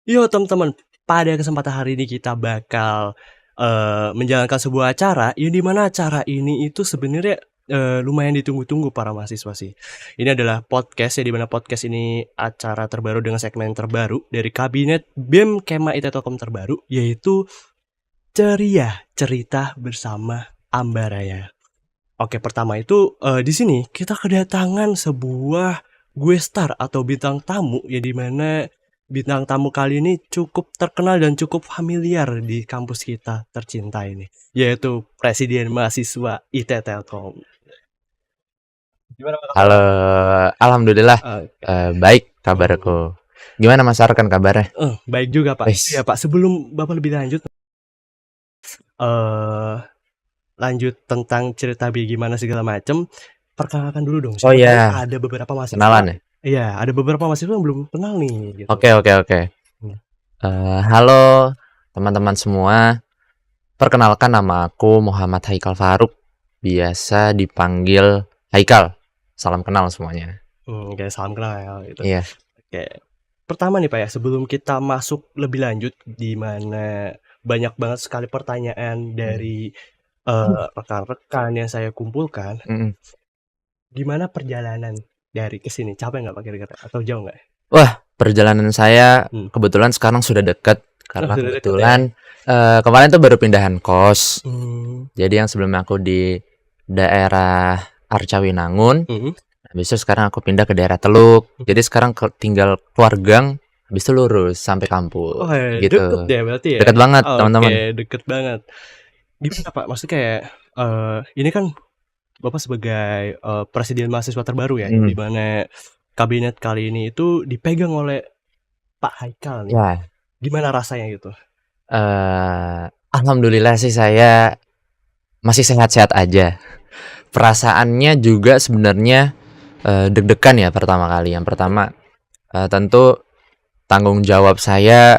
Yo teman-teman, pada kesempatan hari ini kita bakal menjalankan sebuah acara yang dimana acara ini itu sebenarnya lumayan ditunggu-tunggu para mahasiswa sih. Ini adalah podcast ya, dimana podcast ini acara terbaru dengan segmen terbaru dari Kabinet BEM Kema IT Telkom terbaru, yaitu Ceria Cerita Bersama Ambaraya. Oke, pertama itu di sini kita kedatangan sebuah guest star atau bintang tamu ya, dimana bintang tamu kali ini cukup terkenal dan cukup familiar di kampus kita tercinta ini, yaitu Presiden Mahasiswa IT Telkom. Gimana Pak? Halo, alhamdulillah baik kabarku. Gimana Mas Arkan kabarnya? Baik juga Pak. Ya Pak, sebelum Bapak lebih lanjut, lanjut tentang cerita gimana segala macam, perkenalkan dulu dong. Oh iya. Ada beberapa mahasiswa. Kenalan ya? Iya, ada beberapa mahasiswa yang belum kenal nih. Gitu. Oke. Halo teman-teman semua. Perkenalkan, nama aku Muhammad Haikal Faruk. Biasa dipanggil Haikal. Salam kenal semuanya. Oke, salam kenal gitu. Iya. Oke. Pertama nih Pak ya, sebelum kita masuk lebih lanjut, di mana banyak banget sekali pertanyaan dari rekan-rekan yang saya kumpulkan. Gimana perjalanan dari kesini? Capek nggak Pak kira-kira? Atau jauh nggak? Wah, perjalanan saya kebetulan sekarang sudah dekat. Karena kebetulan kemarin tuh baru pindahan kos. Jadi yang sebelumnya aku di daerah Arcawinangun, habis itu sekarang aku pindah ke daerah Teluk. Jadi sekarang tinggal keluar gang, habis itu lurus sampai kampus. Oh, gitu. Deket ya berarti ya? Deket banget teman-teman. Oke, deket banget. Gimana Pak? Maksudnya kayak ini kan Bapak sebagai presiden mahasiswa terbaru ya, di mana kabinet kali ini itu dipegang oleh Pak Haikal nih. Ya. Gimana rasanya gitu? Alhamdulillah sih saya masih sehat-sehat aja. Perasaannya juga sebenarnya deg-degan ya pertama kali. Yang pertama tentu tanggung jawab saya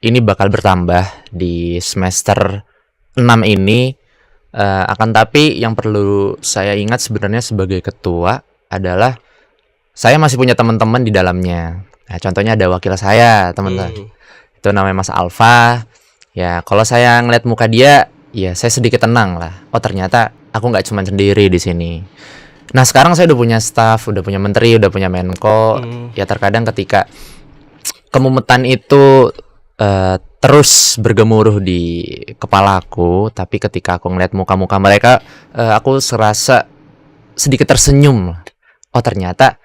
ini bakal bertambah di semester 6 ini. Akan tapi yang perlu saya ingat sebenarnya sebagai ketua adalah saya masih punya teman-teman di dalamnya. Nah, contohnya ada wakil saya, teman-teman. Itu namanya Mas Alfa. Ya, kalau saya ngeliat muka dia, ya saya sedikit tenang lah. Oh, ternyata aku nggak cuma sendiri di sini. Nah, sekarang saya udah punya staff, udah punya menteri, udah punya Menko. Ya terkadang ketika kemumetan itu terus bergemuruh di kepalaku, tapi ketika aku ngeliat muka-muka mereka, aku serasa sedikit tersenyum. Oh, ternyata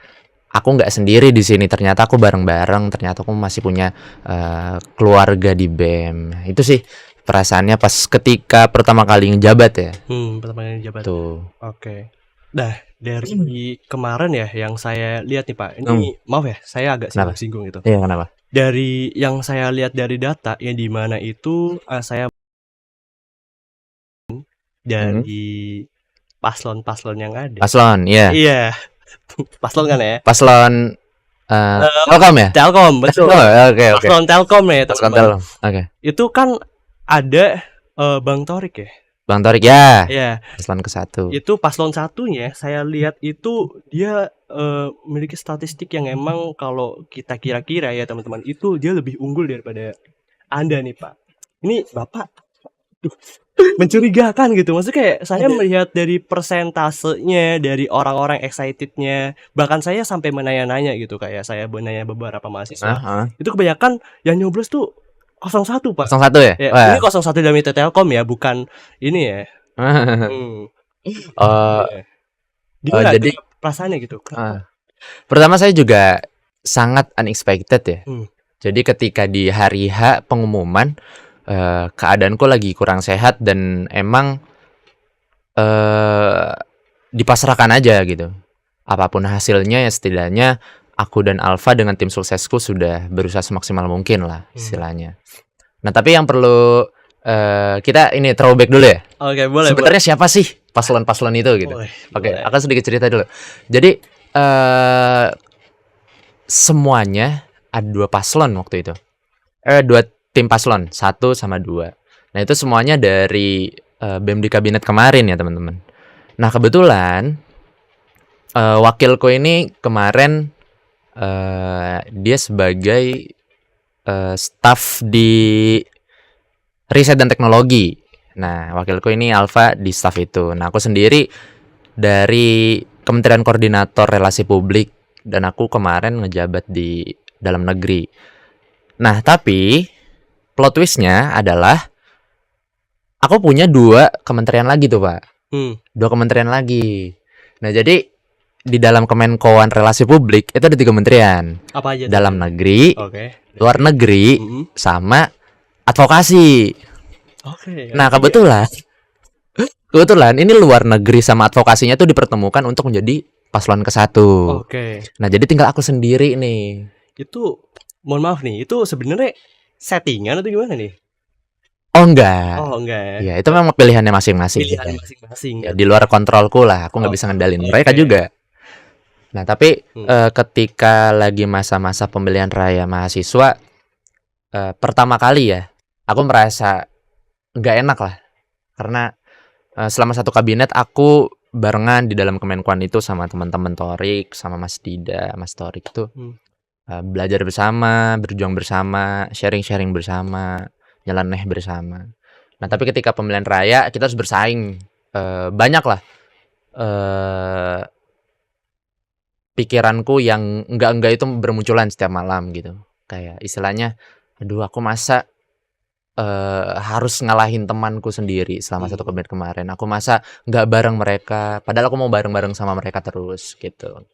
aku nggak sendiri di sini. Ternyata aku bareng-bareng. Ternyata aku masih punya keluarga di BEM. Itu sih perasaannya pas ketika pertama kali ngejabat ya. Pertama kali ngejabat. Tuh. Oke. Nah, dari kemarin ya yang saya lihat nih Pak. Ini maaf ya, saya agak singgung gitu. Iya, kenapa? Dari yang saya lihat dari data yang di mana itu saya dari paslon-paslon yang ada. Paslon, iya. Iya. Paslon kan ya? Paslon Telkom ya? Telkom, betul. Oke. Paslon Telkom ya, Paslon Telkom. Oke. Itu kan ada Bang Torik ya? Bang Torik ya. Iya. Paslon ke-1. Itu paslon 1-nya saya lihat itu dia memiliki statistik yang emang kalau kita kira-kira ya teman-teman, itu dia lebih unggul daripada Anda nih Pak. Ini Bapak mencurigakan gitu. Maksudnya kayak saya melihat dari persentasenya, dari orang-orang excitednya, bahkan saya sampai menanya-nanya gitu, kayak saya menanya beberapa mahasiswa. Itu kebanyakan yang nyoblos tuh 01 Pak. 01 ya? Ini 01 dari IT Telkom ya, bukan ini ya. Gimana jadi perasaannya gitu? Pertama saya juga sangat unexpected ya. Jadi ketika di hari H pengumuman, keadaanku lagi kurang sehat dan emang dipasrahkan aja gitu. Apapun hasilnya ya setidaknya aku dan Alfa dengan tim suksesku sudah berusaha semaksimal mungkin lah istilahnya. Nah, tapi yang perlu kita ini throwback dulu ya. Oke, boleh. Sebenarnya siapa sih paslon-paslon itu gitu? Oke, akan sedikit cerita dulu. Jadi semuanya ada 2 paslon waktu itu. 2 tim paslon, 1 sama 2. Nah, itu semuanya dari BEM di kabinet kemarin ya, teman-teman. Nah kebetulan wakilku ini kemarin dia sebagai staff di riset dan teknologi. Nah wakilku ini Alfa di staff itu. Nah aku sendiri dari Kementerian Koordinator Relasi Publik dan aku kemarin ngejabat di dalam negeri. Nah tapi plot twistnya adalah aku punya 2 kementerian lagi tuh Pak. 2 kementerian lagi. Nah jadi di dalam Kemenkoan Relasi Publik itu ada 3 kementerian. Apa aja tuh? Dalam negeri, Oke. luar negeri, sama advokasi. Oke. Nah kebetulan ini luar negeri sama advokasinya tuh dipertemukan untuk menjadi paslon ke-1. Oke. Nah jadi tinggal aku sendiri nih. Itu mohon maaf nih, itu sebenarnya settingan atau gimana nih? Oh enggak. Oh enggak ya. Ya itu memang pilihannya masing-masing. Pilihan masing-masing. Ya, di luar kontrolku lah, aku nggak bisa ngendalin mereka juga. Nah tapi ketika lagi masa-masa pemilihan raya mahasiswa, pertama kali ya, aku merasa nggak enak lah, karena selama satu kabinet aku barengan di dalam Kemenkuan itu sama teman-teman Torik, sama Mas Dida, Mas Torik tuh belajar bersama, berjuang bersama, sharing-sharing bersama, nyeleneh bersama. Nah tapi ketika pemilihan raya kita harus bersaing, banyak lah pikiranku yang enggak itu bermunculan setiap malam gitu. Kayak istilahnya, aduh aku masa harus ngalahin temanku sendiri selama satu kabinet kemarin. Aku masa nggak bareng mereka, padahal aku mau bareng-bareng sama mereka terus gitu.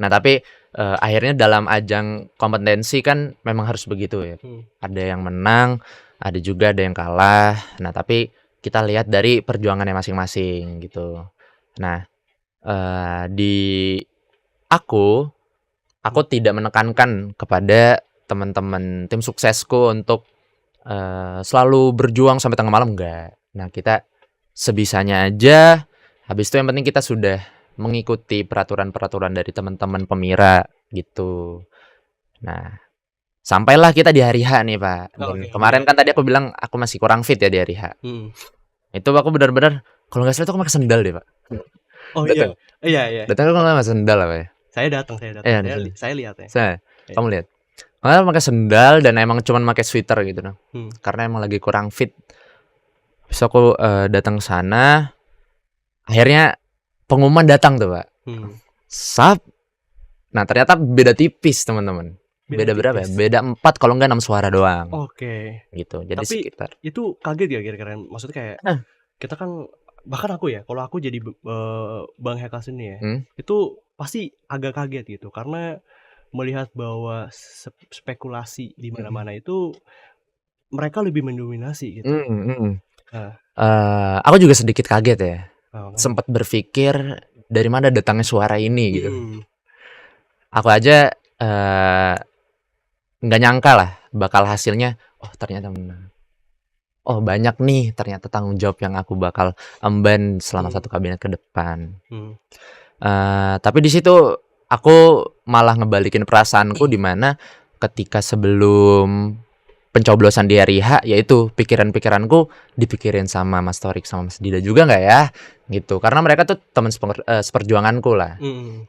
Nah tapi akhirnya dalam ajang kompetensi kan memang harus begitu ya. Ada yang menang, ada juga ada yang kalah. Nah tapi kita lihat dari perjuangannya masing-masing gitu. Nah di aku tidak menekankan kepada teman-teman tim suksesku untuk selalu berjuang sampai tengah malam, enggak. Nah kita sebisanya aja, habis itu yang penting kita sudah mengikuti peraturan-peraturan dari teman-teman pemira gitu. Nah sampailah kita di hari H nih Pak. Kemarin kan tadi aku bilang aku masih kurang fit ya di hari H. Itu aku benar-benar kalau nggak salah itu aku pakai sendal deh Pak. Oh Datang. iya. Datang aku nggak pakai sendal apa ya? Saya datang. Saya lihat ya. Kamu lihat. Malah pakai sendal dan emang cuman pakai sweater gitu dong. Karena emang lagi kurang fit. Terus aku datang ke sana. Akhirnya pengumuman datang tuh Pak. Sap. Nah ternyata beda tipis teman-teman. Beda berapa ya? Beda 4 kalau enggak 6 suara doang. Oke. Gitu. Jadi tapi sekitar. Itu kaget ya kira-kira. Maksudnya kayak kita kan, bahkan aku ya, kalau aku jadi Bang Heka sini ya, itu pasti agak kaget gitu, karena melihat bahwa spekulasi di mana-mana itu mereka lebih mendominasi gitu. Aku juga sedikit kaget ya. Sempat berpikir dari mana datangnya suara ini gitu. Aku aja nggak nyangka lah bakal hasilnya. Oh ternyata menang. Oh banyak nih ternyata tanggung jawab yang aku bakal emban selama satu kabinet ke depan. Tapi di situ aku malah ngebalikin perasaanku di mana ketika sebelum pencoblosan di hari H, yaitu pikiran-pikiranku dipikirin sama Mas Torik sama Mas Dida juga nggak ya gitu, karena mereka tuh teman seperjuanganku lah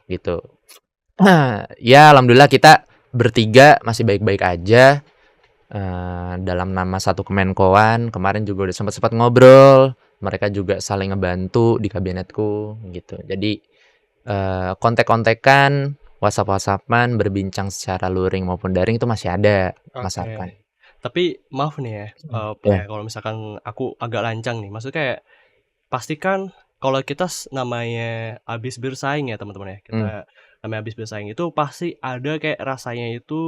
gitu. Ya alhamdulillah kita bertiga masih baik-baik aja. Dalam nama satu Kemenkoan kemarin juga udah sempat ngobrol, mereka juga saling ngebantu di kabinetku gitu. Jadi kontek-kontekan, WhatsApp-WhatsAppan, berbincang secara luring maupun daring itu masih ada Mas Arkan. Tapi maaf nih ya, kalau misalkan aku agak lancang nih, maksudnya kayak pastikan kalau kita namanya habis bersaing ya teman-teman ya, kita namanya habis bersaing itu pasti ada kayak rasanya itu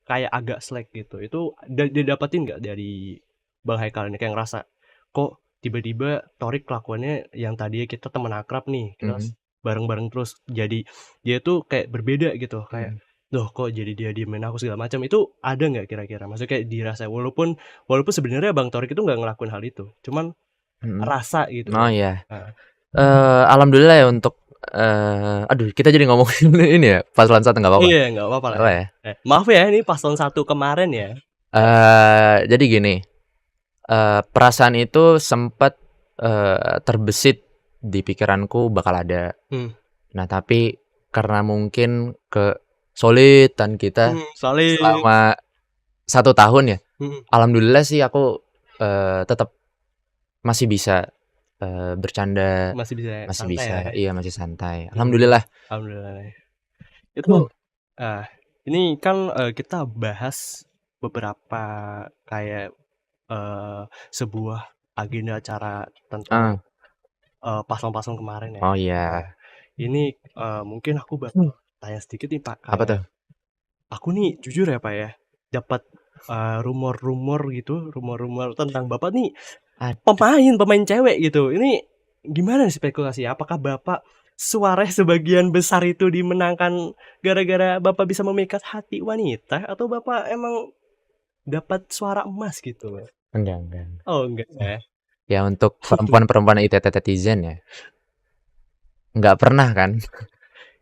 kayak agak slack gitu. Itu didapatin nggak dari Bang Haikal ini, kayak ngerasa kok tiba-tiba Torik kelakuannya yang tadinya kita teman akrab nih, kita bareng-bareng terus, jadi dia tuh kayak berbeda gitu, kayak loh kok jadi dia diemin aku segala macam. Itu ada nggak kira-kira? Maksudnya kayak dirasa walaupun sebenarnya Bang Torik itu nggak ngelakuin hal itu, cuman rasa gitu. Oh iya. Alhamdulillah ya untuk aduh kita jadi ngomongin ini ya paslon 1 nggak apa-apa. Iya nggak apa-apa lah ya. Maaf ya ini paslon 1 kemarin ya. Jadi gini, perasaan itu sempat terbesit di pikiranku bakal ada. Nah, tapi karena mungkin kesulitan kita Solid. selama 1 tahun ya, alhamdulillah sih aku tetap masih bisa bercanda, Masih bisa masih santai bisa, lah ya. iya masih santai. Alhamdulillah. Alhamdulillah. Itu ini kan kita bahas beberapa kayak sebuah agenda acara tentang paslon-paslon kemarin ya. Oh iya. Ini mungkin aku bakal tanya sedikit nih Pak. Apa tuh? Aku nih jujur ya Pak ya, dapat rumor-rumor gitu, rumor-rumor tentang Bapak nih pemain cewek gitu. Ini gimana nih spekulasi? Apakah Bapak suara sebagian besar itu dimenangkan gara-gara Bapak bisa memikat hati wanita, atau Bapak emang dapat suara emas gitu? Enggak. Oh enggak ya. Ya untuk perempuan-perempuan netizen ya. Enggak pernah kan?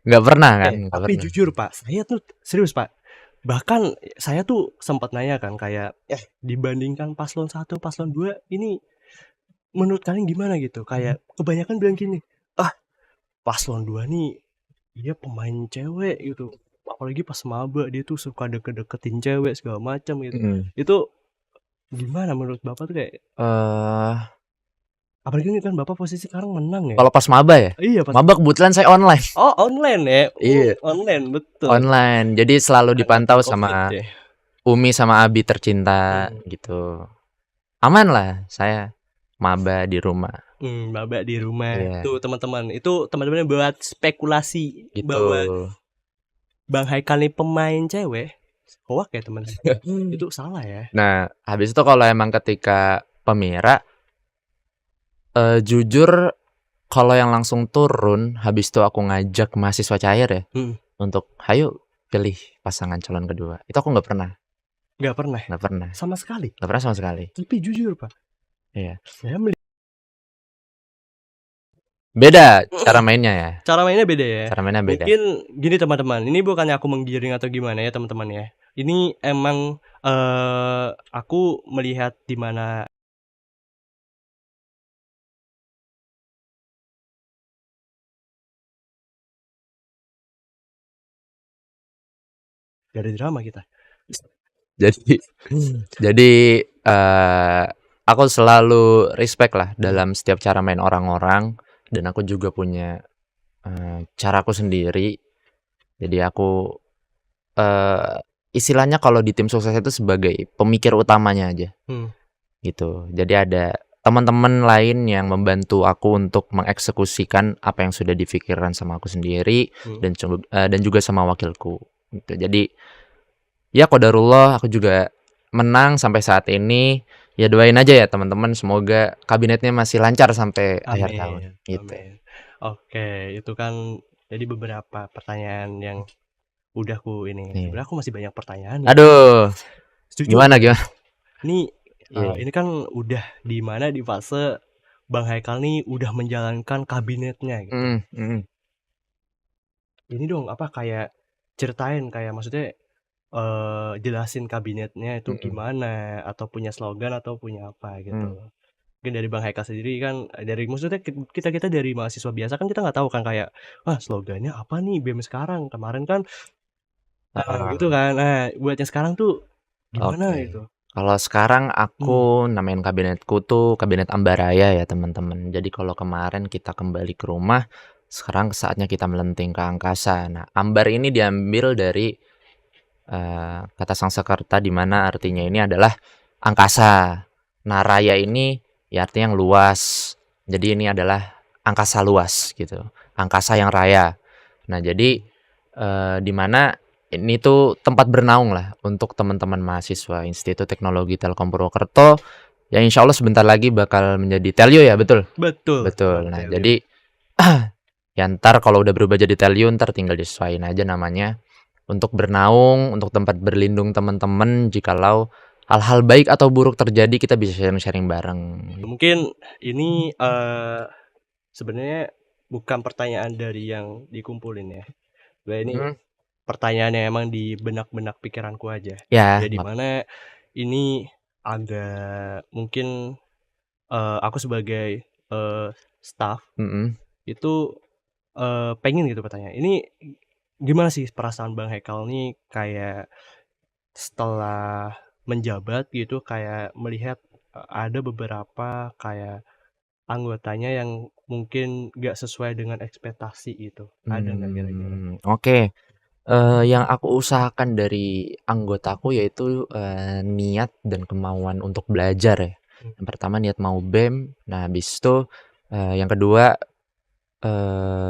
Enggak pernah kan? Enggak Tapi pernah. jujur Pak, saya tuh serius Pak. Bahkan saya tuh sempat nanya kan kayak dibandingkan paslon 1, paslon 2 ini menurut kalian gimana gitu? Kayak kebanyakan bilang gini, paslon 2 nih dia pemain cewek gitu. Apalagi pas maba dia tuh suka deket-deketin cewek segala macam gitu. Itu gimana menurut Bapak tuh kayak apalagi ini kan Bapak posisi sekarang menang ya? Kalau pas maba ya? Iya pas Maba kebetulan saya online. Oh online ya? Iya. Online betul. Online, jadi selalu dipantau sama COVID ya? Umi sama Abi tercinta gitu. Aman lah saya maba di rumah. Maba di rumah. Iya. Tuh teman-teman, itu teman-teman buat spekulasi Gitu. bahwa Bang Haikal nih pemain cewek. Hoak ya teman. Itu salah ya. Nah, habis itu kalau emang ketika pemira jujur kalau yang langsung turun habis itu aku ngajak mahasiswa cair ya untuk hayo pilih pasangan calon kedua. Itu aku nggak pernah. Nggak pernah. Nggak pernah. Sama sekali. Nggak pernah sama sekali. Tapi jujur Pak. Iya. Saya Beda cara mainnya ya. Cara mainnya beda ya. Cara mainnya beda. Mungkin gini teman-teman. Ini bukannya aku menggiring atau gimana ya teman-teman ya. Ini emang aku melihat di mana dari drama kita. Jadi aku selalu respect lah dalam setiap cara main orang-orang, dan aku juga punya caraku sendiri. Jadi aku istilahnya kalau di tim sukses itu sebagai pemikir utamanya aja. Gitu. Jadi ada teman-teman lain yang membantu aku untuk mengeksekusikan apa yang sudah difikirkan sama aku sendiri dan juga sama wakilku. Gitu. Jadi ya qadarullah aku juga menang sampai saat ini. Ya doain aja ya teman-teman, semoga kabinetnya masih lancar sampai akhir tahun gitu. Amin. Oke, itu kan jadi beberapa pertanyaan yang udah aku ini. Sebenarnya aku masih banyak pertanyaan. Aduh. Setuju. Gimana? Ini kan udah di mana di fase Bang Haikal nih udah menjalankan kabinetnya gitu. Ini dong apa kayak ceritain kayak maksudnya jelasin kabinetnya itu gimana, atau punya slogan atau punya apa gitu. Mungkin dari Bang Haikal sendiri kan, dari maksudnya kita dari mahasiswa biasa kan kita nggak tahu kan kayak slogannya apa nih BEM sekarang, kemarin kan gitu kan. Nah buat yang sekarang tuh gimana gitu? Kalau sekarang aku namain kabinetku tuh Kabinet Ambaraya ya teman-teman. Jadi kalau kemarin kita kembali ke rumah, sekarang saatnya kita melenting ke angkasa. Nah, ambar ini diambil dari kata Sangsekerta di mana artinya ini adalah angkasa. Nah, raya ini ya artinya yang luas. Jadi ini adalah angkasa luas gitu. Angkasa yang raya. Nah, jadi di mana ini tuh tempat bernaung lah untuk teman-teman mahasiswa Institut Teknologi Telkom Purwokerto yang insya Allah sebentar lagi bakal menjadi Telio ya, betul? Betul. Nah, jadi ya ntar kalau udah berubah jadi Telio ntar tinggal disesuaiin aja namanya untuk bernaung, untuk tempat berlindung teman-teman jikalau hal-hal baik atau buruk terjadi kita bisa sharing-sharing bareng. Mungkin ini sebenarnya bukan pertanyaan dari yang dikumpulin ya. Ini pertanyaan yang emang di benak-benak pikiranku aja. Ya. Jadi mana ini agak mungkin aku sebagai staff Mhm. itu pengen gitu bertanya, ini gimana sih perasaan Bang Hekal nih kayak setelah menjabat gitu, kayak melihat ada beberapa kayak anggotanya yang mungkin nggak sesuai dengan ekspektasi itu, ada nggak kira-kira? Oke. Yang aku usahakan dari anggotaku yaitu, niat dan kemauan untuk belajar ya. Mmm, Yang pertama niat mau BEM, nah habis itu, yang kedua,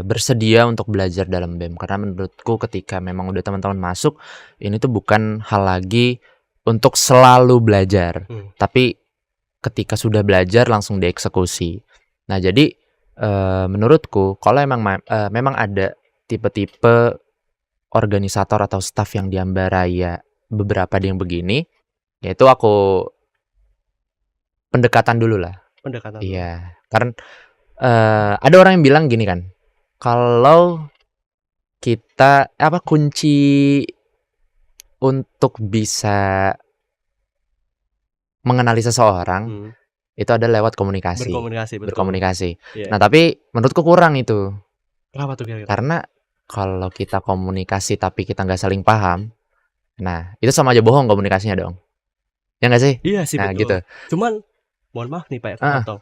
bersedia untuk belajar dalam BEM. Karena menurutku ketika memang udah teman-teman masuk, ini tuh bukan hal lagi untuk selalu belajar, mhm, tapi ketika sudah belajar langsung dieksekusi. Nah jadi, menurutku kalau memang ada tipe-tipe organisator atau staf yang diambaraya beberapa ada yang begini, yaitu aku pendekatan dulu lah. pendekatan dulu. Iya, karena ada orang yang bilang gini kan, kalau kita apa kunci untuk bisa mengenali seseorang Mhm, itu adalah lewat komunikasi, berkomunikasi, betul. berkomunikasi. Iya. Nah, tapi menurutku kurang itu. Kenapa tuh kira-kira? Karena kalau kita komunikasi tapi kita nggak saling paham, nah itu sama aja bohong komunikasinya dong. Ya nggak sih? Iya sih, Nah betul. gitu. Cuman mohon maaf nih Pak, aku Heeh, potong.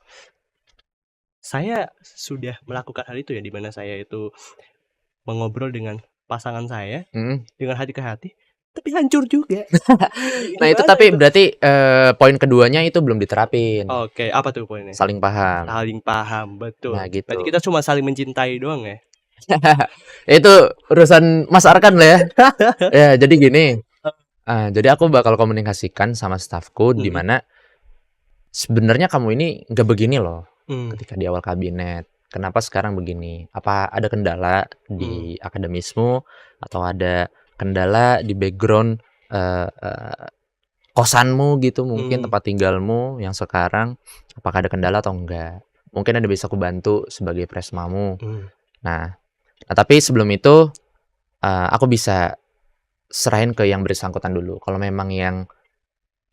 Saya sudah melakukan hal itu ya, di mana saya itu mengobrol dengan pasangan saya, mhm. dengan hati ke hati, tapi hancur juga. Nah itu Gimana tapi itu? berarti, poin keduanya itu belum diterapin, Oke, apa tuh poinnya? saling paham. Saling paham, Nah betul. Berarti gitu. kita cuma saling mencintai doang ya? Itu urusan Mas Arkan lah ya. Ya jadi gini, jadi aku bakal komunikasikan sama stafku di Mhm, mana sebenarnya kamu ini nggak begini loh mmm, ketika di awal kabinet. Kenapa sekarang begini? Apa ada kendala mhm, di akademismu atau ada kendala di background, eee eee, kosanmu gitu mungkin mmm, tempat tinggalmu yang sekarang, apakah ada kendala atau enggak? Mungkin ada bisa aku bantu sebagai presmamu. mmm, Nah tapi sebelum itu, aku bisa serahin ke yang bersangkutan dulu. Kalau memang yang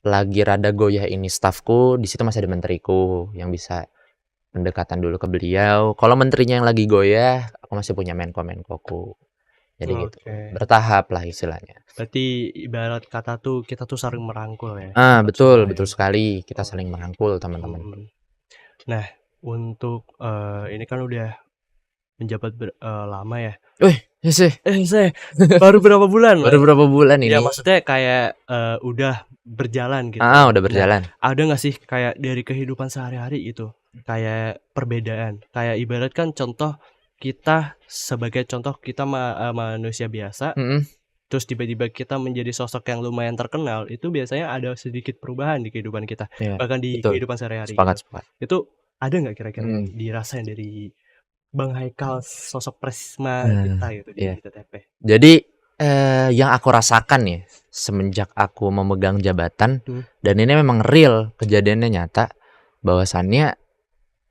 lagi rada goyah ini stafku, di situ masih ada menteriku yang bisa pendekatan dulu ke beliau. Kalau menterinya yang lagi goyah, aku masih punya menko-menkoku. Jadi gitu, oke. bertahap lah istilahnya. Berarti ibarat kata tuh, kita tuh saling merangkul ya, buat Betul, semua ya? betul sekali. Kita saling Oke, merangkul teman-teman. mhm. Nah, untuk, ini kan udah menjabat lama ya. Wih, ya sih, Saya baru berapa bulan, baru Mas? berapa bulan Ya ini. maksudnya kayak, udah berjalan gitu. Udah Nah, berjalan. ada nggak sih kayak dari kehidupan sehari-hari gitu, kayak perbedaan? Kayak ibarat kan contoh, kita sebagai contoh kita manusia biasa, Mhm, terus tiba-tiba kita menjadi sosok yang lumayan terkenal, itu biasanya ada sedikit perubahan di kehidupan kita, iya, bahkan di betul. kehidupan sehari-hari Sepakat, gitu. sepakat. Itu ada nggak kira-kira yang Mhm. dirasain dari Bang Haikal, sosok Prisma kita Nah, gitu di iya. TTP? Jadi, yang aku rasakan ya, semenjak aku memegang jabatan, Mmm, dan ini memang real, kejadiannya nyata, bahwasannya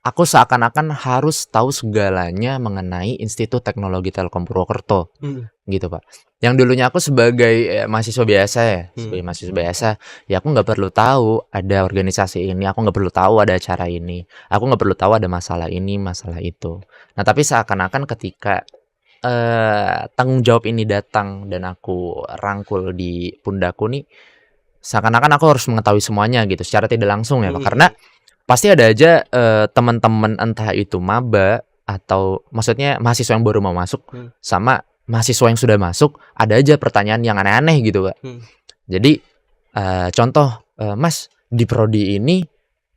aku seakan-akan harus tahu segalanya mengenai Institut Teknologi Telkom Purwokerto, mhm, gitu, Pak. Yang dulunya aku sebagai, mahasiswa biasa ya, mhm, sebagai mahasiswa biasa, ya aku nggak perlu tahu ada organisasi ini, aku nggak perlu tahu ada acara ini, aku nggak perlu tahu ada masalah ini, masalah itu. Nah, tapi seakan-akan ketika tanggung jawab ini datang dan aku rangkul di pundakku nih, seakan-akan aku harus mengetahui semuanya gitu secara tidak langsung ya, Pak. mhm, Karena mhm, pasti ada aja, teman-teman entah itu maba atau maksudnya mahasiswa yang baru mau masuk mhm, sama mahasiswa yang sudah masuk, ada aja pertanyaan yang aneh-aneh gitu, Pak. mhm, Jadi, contoh, "Mas, di prodi ini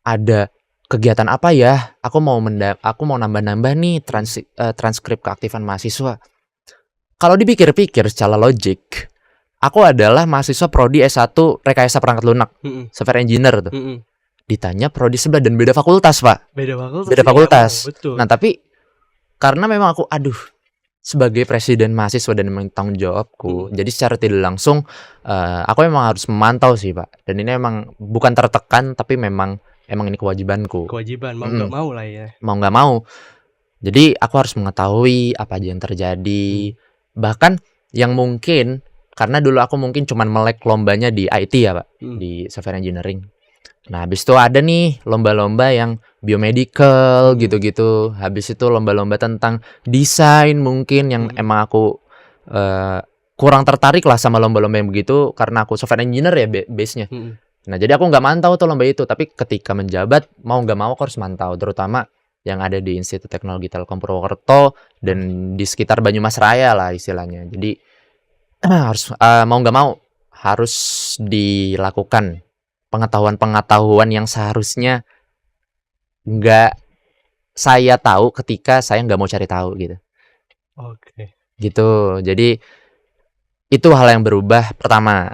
ada kegiatan apa ya? Aku mau nambah-nambah nih mhm, transkrip keaktifan mahasiswa." Kalau dipikir-pikir secara logik, aku adalah mahasiswa prodi S1 Rekayasa Perangkat Lunak, mhm, software engineer tuh. mhm. Ditanya prodi sebelah dan beda fakultas, Pak, Beda fakultas, beda iya emang, fakultas. betul. Nah, tapi karena memang aku sebagai presiden mahasiswa dan memang tanggung jawabku, Mhm, jadi secara tidak langsung, aku memang harus memantau sih, Pak, dan ini memang bukan tertekan, tapi emang ini kewajibanku. kewajiban mau nggak Mhm, mau lah ya. mau nggak mau. Jadi aku harus mengetahui apa aja yang Mhm, terjadi, bahkan yang mungkin karena dulu aku mungkin cuman melek lombanya di IT ya, Pak, mhm, di software engineering. Nah, habis itu ada nih lomba-lomba yang biomedical gitu-gitu. Habis itu lomba-lomba tentang desain mungkin yang emang aku kurang tertarik lah sama lomba-lomba yang begitu karena aku software engineer ya base-nya. Nah, jadi aku nggak mantau tuh lomba itu, tapi ketika menjabat mau nggak mau aku harus mantau, terutama yang ada di Institut Teknologi Telkom Purwokerto dan di sekitar Banyumas Raya lah istilahnya. Jadi harus mau nggak mau harus dilakukan pengetahuan-pengetahuan yang seharusnya nggak saya tahu ketika saya nggak mau cari tahu gitu. Oke. Gitu. Jadi itu hal yang berubah pertama.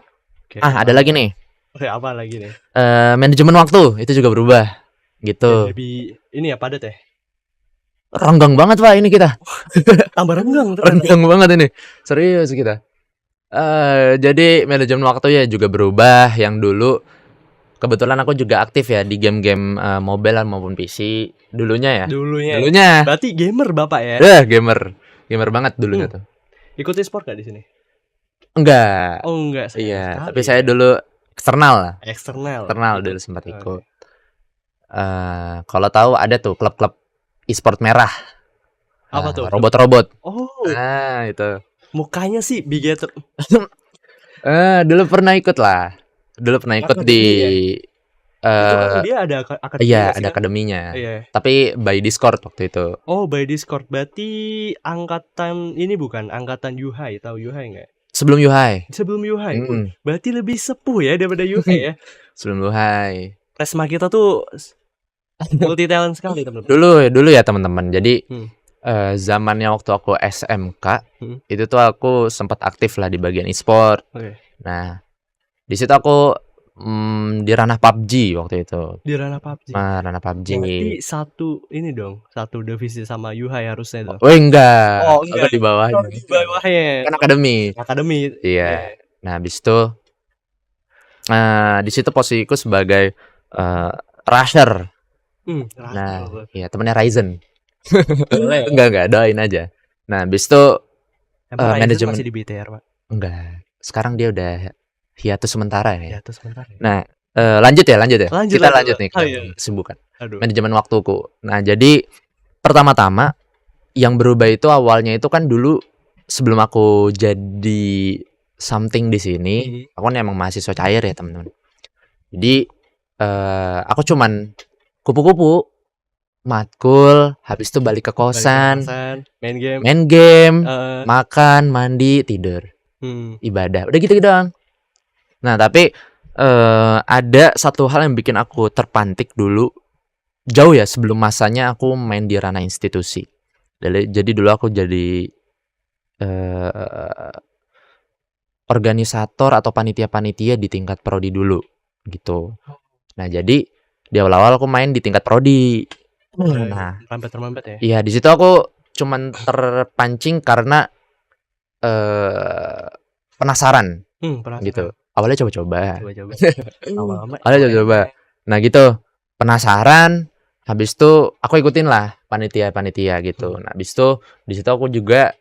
Oke. Ada lagi nih. Oke, apa lagi nih? Manajemen waktu itu juga berubah. Gitu. Lebih ini ya padat ya? Renggang banget Pak ini kita. Tambah renggang Renggang banget ini. Serius kita. Jadi manajemen waktu ya juga berubah. Yang dulu kebetulan aku juga aktif ya di game-game mobile maupun PC dulunya ya. Dulunya. Berarti gamer Bapak ya? Gamer banget dulunya tuh. Ikut e-sport gak di sini? Enggak. Oh enggak. Iya, tapi saya dulu eksternal lah. Eksternal dulu sempat ikut. Kalau tahu ada tuh klub-klub e-sport merah. Apa tuh? Robot-robot. Oh. Itu. Mukanya sih bigeter. Dulu pernah ikut lah. Di itu kan dia ada akademinya. Iya, ada akademinya. Iya. Tapi by Discord waktu itu. Oh, by Discord. Berarti angkatan ini bukan angkatan Yuhai, tahu Yuhai enggak? Sebelum Yuhai. Berarti lebih sepuh ya daripada Yuhai ya. Sebelum Yuhai. Resma kita tuh multi talent sekali teman-teman. Dulu ya teman-teman. Jadi zamannya waktu aku SMK itu tuh aku sempat aktif lah di bagian e-sport. Nah, di situ aku di ranah PUBG waktu itu. Di ranah PUBG. Ranah PUBG. Berarti satu divisi sama Yuhai harusnya tuh. Oh enggak. Aku di bawahnya. Di bawahnya. Kan akademi. Iya. Nah, habis itu di situ posisiku sebagai rusher. Nah, iya temennya Ryzen. Enggak, doain aja. Nah, habis itu manajemen masih di BTR, Pak. Enggak. Sekarang dia udah hiatus sementara ya. Nah, lanjut ya. Kita lanjut nih kesibukan. Manajemen waktuku. Nah, jadi pertama-tama yang berubah itu awalnya itu kan dulu sebelum aku jadi something di sini, aku kan emang mahasiswa cair ya, teman-teman. Jadi aku cuman kupu-kupu matkul, habis itu balik ke kosan, main game, makan, mandi, tidur, ibadah, udah gitu doang. Nah, tapi ada satu hal yang bikin aku terpantik dulu, jauh ya sebelum masanya aku main di ranah institusi. Jadi dulu aku jadi organisator atau panitia-panitia di tingkat prodi dulu, gitu. Nah, jadi di awal-awal aku main di tingkat prodi. Nah, termampet ya. Iya, di situ aku cuman terpancing karena penasaran. Gitu. Awalnya coba-coba. Awalnya coba-coba. Nah, gitu. Penasaran, habis itu aku ikutin lah panitia-panitia gitu. Nah, habis itu di situ aku juga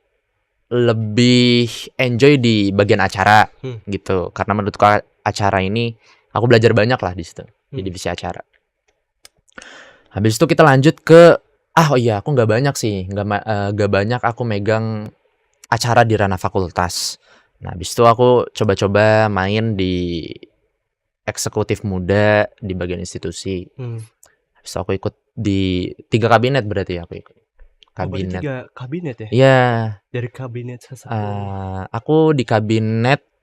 lebih enjoy di bagian acara gitu. Karena menurutku acara ini aku belajar banyak lah di situ. Di divisi acara. Habis itu kita lanjut ke aku nggak banyak aku megang acara di ranah fakultas. Nah, habis itu aku coba-coba main di eksekutif muda di bagian institusi. Habis itu aku ikut di 3 kabinet berarti aku ikut. Kabinet. 3 kabinet ya? Iya. Dari kabinet aku di kabinet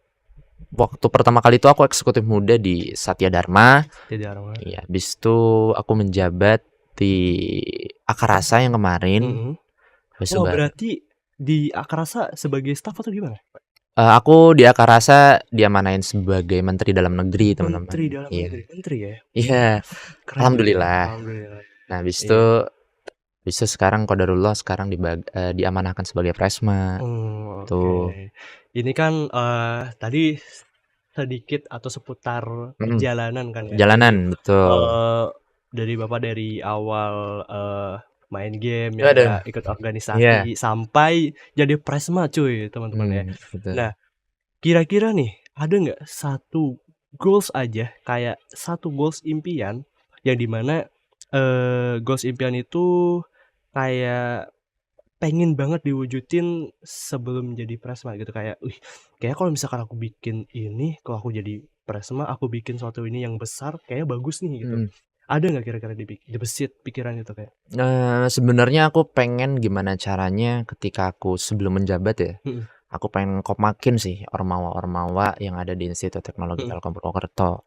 waktu pertama kali itu aku eksekutif muda di Satya Dharma. Iya, habis itu aku menjabat di Akarasa yang kemarin. Berarti di Akarasa sebagai staf atau gimana? Aku di Akarasa diamanain sebagai Menteri Dalam Negeri, teman-teman. Menteri ya? Iya. Alhamdulillah. Nah, habis itu sekarang qadarullah diamanahkan sebagai Presma. Tuh. Ini kan tadi sedikit atau seputar perjalanan kan ya. Perjalanan, betul. Dari Bapak dari awal main game ya, ikut organisasi sampai jadi Presma cuy, teman-teman ya. Betul. Nah, kira-kira nih ada nggak satu goals aja, kayak satu goals impian yang dimana goals impian itu kayak pengen banget diwujudin sebelum jadi Presma gitu, kayak, "Wih, kayaknya kalau misalkan aku bikin ini, kalau aku jadi Presma, aku bikin suatu ini yang besar, kayaknya bagus nih," gitu. Mhm. Ada nggak kira-kira dibesit pikiran itu kayak? Sebenarnya aku pengen gimana caranya ketika aku sebelum menjabat ya, Mhm aku pengen komakin sih ormawa-ormawa yang ada di Institut Teknologi mhm Telkom Purwokerto.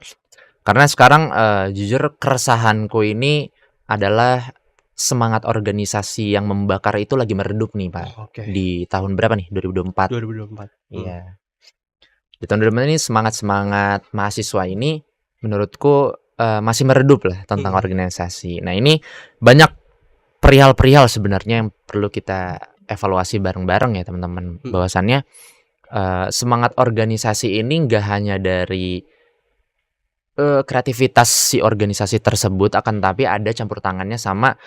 Karena sekarang, jujur keresahanku ini adalah semangat organisasi yang membakar itu lagi meredup nih, Pak. oh, oke, Di tahun berapa nih? 2024. 2024. Iya. Di tahun 2024 ini semangat-semangat mahasiswa ini menurutku, masih meredup lah tentang Mhm organisasi. Nah, ini banyak perihal-perihal sebenarnya yang perlu kita evaluasi bareng-bareng ya teman-teman. mhm Bahwasannya, semangat organisasi ini nggak hanya dari, kreativitas si organisasi tersebut, akan tapi ada campur tangannya sama,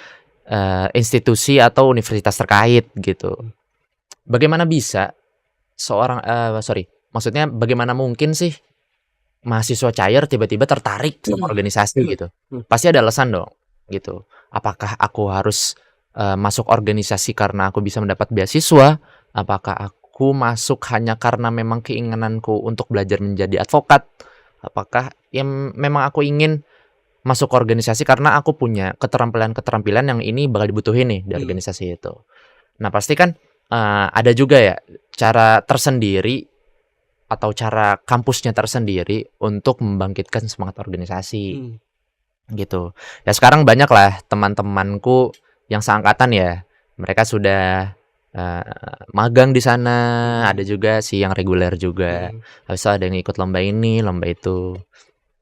institusi atau universitas terkait gitu. mhm Bagaimana bisa maksudnya bagaimana mungkin sih mahasiswa cair tiba-tiba tertarik sama organisasi mhm gitu? mhm Pasti ada alasan dong, gitu. Apakah aku harus, masuk organisasi karena aku bisa mendapat beasiswa? Apakah aku masuk hanya karena memang keinginanku untuk belajar menjadi advokat? Apakah memang aku ingin masuk organisasi karena aku punya keterampilan-keterampilan yang ini bakal dibutuhin nih di mhm organisasi itu? Nah, pasti kan, ada juga ya cara tersendiri atau cara kampusnya tersendiri untuk membangkitkan semangat organisasi, mhm gitu. Ya sekarang banyak lah teman-temanku yang seangkatan ya, mereka sudah, magang di sana, ada mhm juga sih yang reguler juga. mhm Habis itu ada yang ikut lomba ini, lomba itu.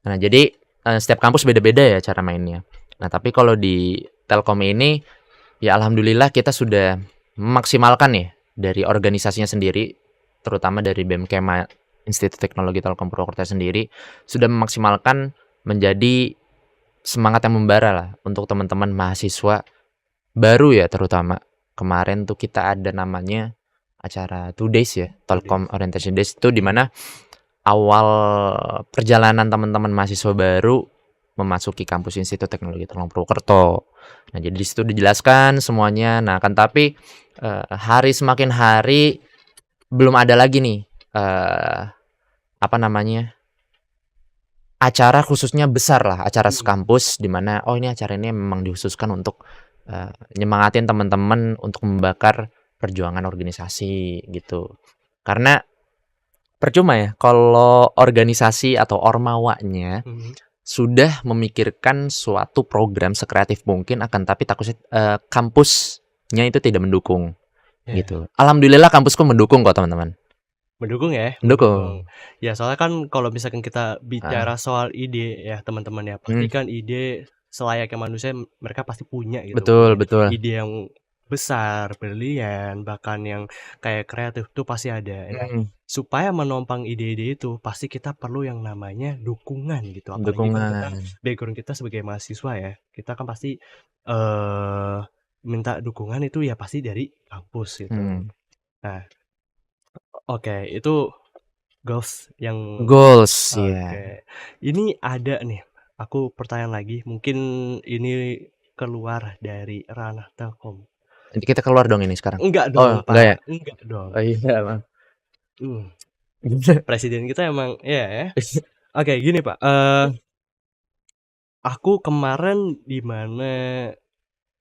Nah jadi, setiap kampus beda-beda ya cara mainnya. Nah tapi kalau di Telkom ini, ya alhamdulillah kita sudah memaksimalkan ya, dari organisasinya sendiri, terutama dari BEMKEMA Institut Teknologi Telkom Purwokerto sendiri, sudah memaksimalkan menjadi semangat yang membara lah untuk teman-teman mahasiswa baru ya terutama. Kemarin tuh kita ada namanya acara 2 days ya, 2 Telkom days. Orientation Days itu di mana awal perjalanan teman-teman mahasiswa baru memasuki kampus Institut Teknologi Telkom Purwokerto. Nah, jadi di situ dijelaskan semuanya. Nah, kan tapi, hari semakin hari belum ada lagi nih, apa namanya, acara khususnya besar lah, acara Mhm sekampus di mana, oh ini acara ini memang dikhususkan untuk, nyemangatin teman-teman untuk membakar perjuangan organisasi gitu. Karena percuma ya kalau organisasi atau ormawanya mhm, sudah memikirkan suatu program sekreatif mungkin, akan tapi takutnya, kampusnya itu tidak mendukung, iya. gitu. Alhamdulillah kampusku mendukung kok teman-teman, Mendukung ya, mendukung. mendukung. Ya soalnya kan kalau misalkan kita Heeh, bicara soal ide ya teman-teman ya, pasti mhm, kan ide selayaknya manusia mereka pasti punya gitu, betul punya betul, ide yang besar, brilian, bahkan yang kayak kreatif tuh pasti ada. Nah, mhm, supaya menopang ide-ide itu pasti kita perlu yang namanya dukungan gitu, apalagi kan kita dukungan, background kita sebagai mahasiswa ya, kita kan pasti, eee, minta dukungan itu ya pasti dari kampus gitu. mhm. Nah, oke, itu goals yang Goals, oke. ya. Ini ada nih, aku pertanyaan lagi, mungkin ini keluar dari ranah Telkom. Nanti kita keluar dong ini sekarang? Enggak dong, Oh, enggak ya? Pak, enggak dong. Oh iya, maaf. Mmm, presiden kita emang iya ya. Oke, gini, Pak, aku kemarin di mana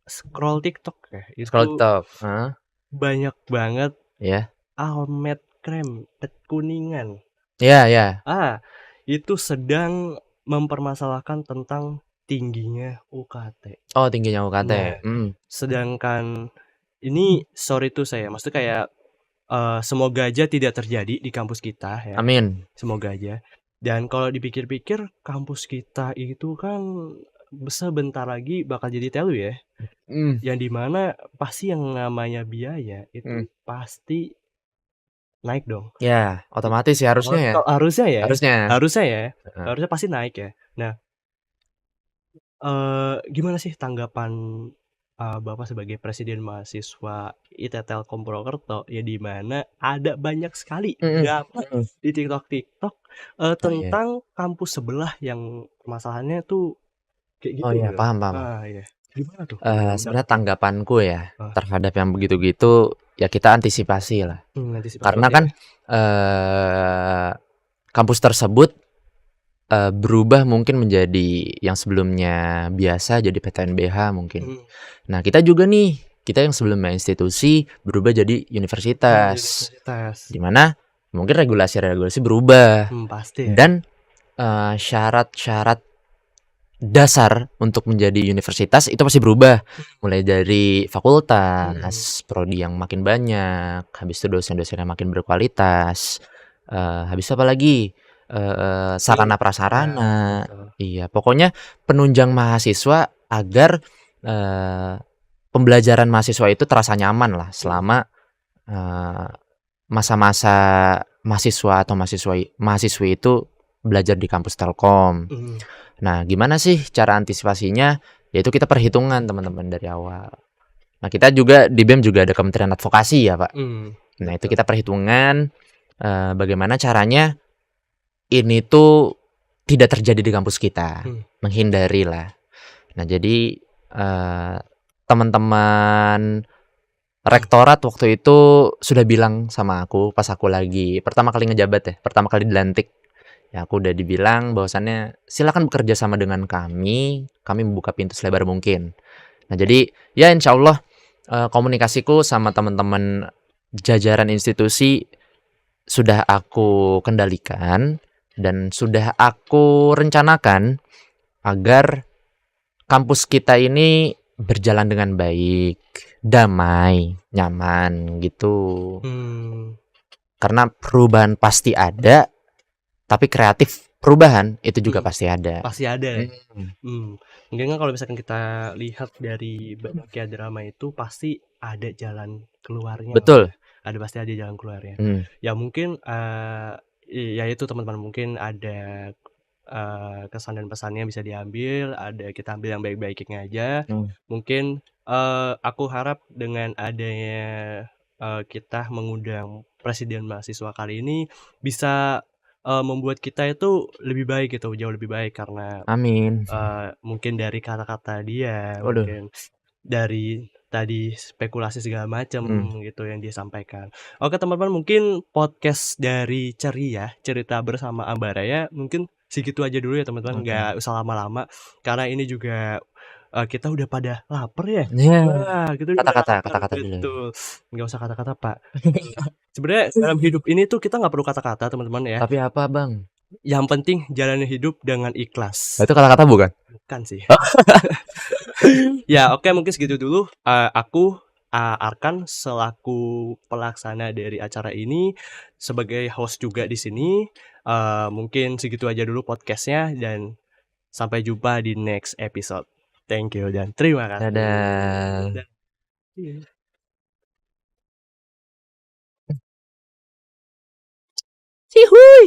scroll TikTok ya, Scroll itu TikTok, heeh, banyak banget iya. almond krem Kuningan. Iya iya. Itu sedang mempermasalahkan tentang tingginya UKT. Oh, tingginya UKT, Nah, mhm, sedangkan ini sorry to say ya, maksudnya kayak, semoga aja tidak terjadi di kampus kita ya, amin, semoga aja. Dan kalau dipikir-pikir kampus kita itu kan sebentar lagi bakal jadi TELU ya, mhm yang di mana pasti yang namanya biaya mhm. itu pasti naik dong. Ya, otomatis ya harusnya ya? Harusnya ya Harusnya, harusnya ya, heeh. harusnya pasti naik ya. Nah, gimana sih tanggapan Bapak sebagai presiden mahasiswa IT Telkom Purwokerto, ya di mana ada banyak sekali Mhm drama mhm. di TikTok, Oh iya. tentang kampus sebelah yang permasalahannya tuh kayak Oh gitu iya, gitu. paham paham. Iya. Gimana tuh Sebenarnya pendapatnya? tanggapanku ya Heeh, terhadap yang begitu-gitu, ya kita antisipasi lah. antisipasi Karena berarti kan, eee, kampus tersebut, berubah mungkin menjadi yang sebelumnya biasa jadi PTNBH mungkin. mhm, Nah, kita juga nih, kita yang sebelumnya institusi berubah jadi jadi universitas, universitas. di mana mungkin regulasi-regulasi berubah Pasti ya. dan, syarat-syarat dasar untuk menjadi universitas itu pasti berubah. Mulai dari Mhm, fakultas, prodi yang makin banyak, habis itu dosen-dosen yang makin berkualitas, habis itu apa lagi, sarana ya prasarana. betul. Iya, pokoknya penunjang mahasiswa agar, eee, pembelajaran mahasiswa itu terasa nyaman lah Mhm, selama, eee, masa-masa mahasiswa atau mahasiswi itu belajar di kampus Telkom. mhm, Nah, gimana sih cara antisipasinya? Yaitu kita perhitungan teman-teman dari awal. Nah, kita juga di BEM juga ada Kementerian Advokasi ya, Pak. Nah, itu betul. kita perhitungan, bagaimana caranya ini tuh tidak terjadi di kampus kita, Mhm, menghindari lah. Nah, jadi, teman-teman mhm, rektorat waktu itu sudah bilang sama aku pas aku lagi pertama kali ngejabat ya, pertama kali dilantik. Ya aku udah dibilang bahwasannya, "Silakan bekerja sama dengan kami membuka pintu selebar mungkin." Nah jadi, ya insya Allah, komunikasiku sama teman-teman jajaran institusi sudah aku kendalikan dan sudah aku rencanakan agar kampus kita ini berjalan dengan baik, damai, nyaman, gitu. mmm, Karena perubahan pasti ada, tapi kreatif perubahan itu juga mhm, pasti ada. pasti ada ya. Mhm. Mungkin kan kalau misalkan kita lihat dari banyaknya drama itu pasti ada jalan keluarnya lah ya, Betul, pasti ada jalan keluarnya. mhm, Ya mungkin, ya itu teman-teman mungkin ada, kesan dan pesannya bisa diambil, ada kita ambil yang baik-baiknya aja. mmm, Mungkin, aku harap dengan adanya, kita mengundang presiden mahasiswa kali ini bisa, membuat kita itu lebih baik gitu, jauh lebih baik karena amin. mungkin dari kata-kata dia, Waduh, mungkin dari tadi spekulasi segala macam mhm, gitu yang dia sampaikan. Oke teman-teman, mungkin podcast dari Ceria, Cerita Bersama Ambaraya mungkin segitu aja dulu ya teman-teman, nggak oke. usah lama-lama karena ini juga, kita udah pada lapar ya. Iya, Wah, kita udah pada kata-kata lapar, kata-kata dulu. betul. Nggak usah kata-kata, Pak. Sebenarnya dalam hidup ini tuh kita nggak perlu kata-kata teman-teman ya, Tapi apa Bang? yang penting jalani hidup dengan Oh ikhlas. itu kata-kata bukan? Bukan sih. Oh, Ya, oke mungkin segitu dulu, aku, Arkan selaku pelaksana dari acara ini, sebagai host juga di sini, mungkin segitu aja dulu podcast-nya dan sampai jumpa di next episode. Thank you dan terima kasih. dadah. Dan iya. Cihuy.